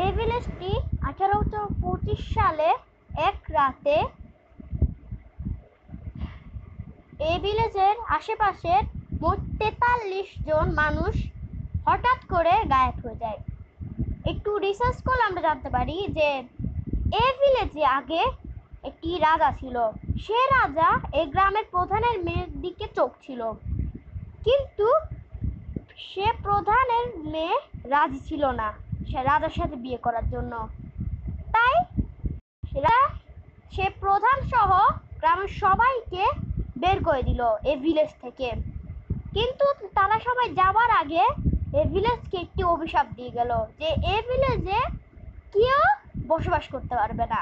এই ভিলেজটি 1825 সালে এক রাতে এই ভিলেজের আশেপাশের মোট 43 জন মানুষ হঠাৎ করে গায়েব হয়ে যায়। একটু রিসার্চ করলে আমরা জানতে পারি যে এই ভিলেজে আগে একটি রাজা ছিল। সে রাজা এই গ্রামের প্রধানের মেয়ের দিকে চোখ ছিল, কিন্তু সে প্রধানের মেয়ে রাজি ছিল না সে রাজার সাথে বিয়ে করার জন্য। তাই সে প্রধান সহ গ্রামের সবাইকে বের করে দিল এই ভিলেজ থেকে। কিন্তু তারা সবাই যাবার আগে এই ভিলেজকে একটি অভিশাপ দিয়ে গেল যে এই ভিলেজে কেউ বসবাস করতে পারবে না।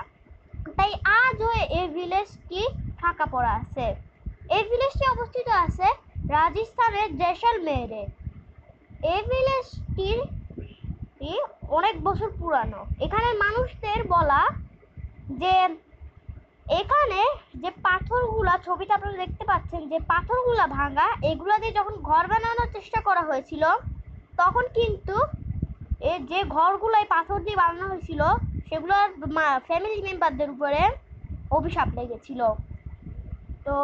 তাই আজও এই ভিলেজটি ফাঁকা পড়া আছে। এই ভিলেজটি অবস্থিত আছে রাজস্থানের জয়সলমেরে। এই ভিলেজটির অনেক বছর পুরানো। এখানের মানুষদের বলা যে এখানে যে পাথরগুলা, ছবিতে আপনারা দেখতে পাচ্ছেন যে পাথরগুলা ভাঙা, এগুলা দিয়ে যখন ঘর বানানোর চেষ্টা করা হয়েছিল তখন কিন্তু এই যে ঘরগুলো এই পাথর দিয়ে বানানো হয়েছিল সেগুলোর ফ্যামিলি মেম্বারদের উপরে অভিশাপ লেগেছিল। তো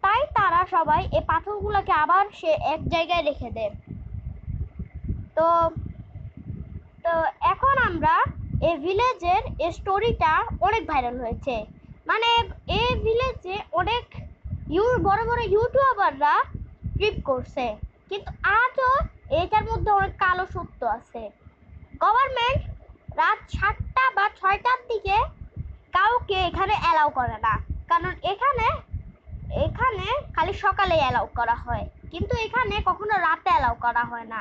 তাই তারা সবাই এই পাথরগুলোকে আবার সে এক জায়গায় রেখে দেয়। তো তো এখন আমরা এই ভিলেজের এই স্টোরিটা অনেক ভাইরাল হয়েছে। মানে এই ভিলেজে অনেক বড় বড় ইউটিউবাররা ট্রিপ করছে, কিন্তু আজও এটার মধ্যে অনেক কালো সত্য আছে। গভর্নমেন্ট রাত 7টা বা 6টার দিকে কাউকে এখানে অ্যালাউ করে না, কারণ এখানে এখানে খালি সকালে অ্যালাউ করা হয়, কিন্তু এখানে কখনো রাতে অ্যালাউ করা হয় না।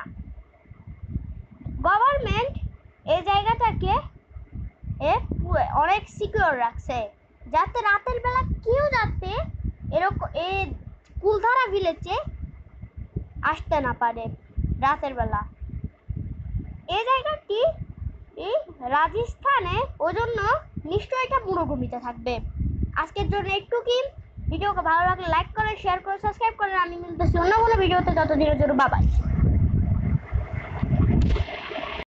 গভর্নমেন্ট এই জায়গাটাকে অনেক সিকিউর রাখছে, যাতে রাতের বেলা কেউ যাতে এরকম এই কুলধারা ভিলেজে আসতে না পারে রাতের বেলা। এই জায়গাটি রাজস্থানে, ওই জন্য নিশ্চয়ই এটা মরুভূমিতে থাকবে। আজকের জন্য একটু কি ভিডিওকে ভালো লাগলে লাইক করেন, শেয়ার করে সাবস্ক্রাইব করেন। আমি মিলতেছি অন্য কোনো ভিডিওতে, ততদিনের জন্য বাই বাই।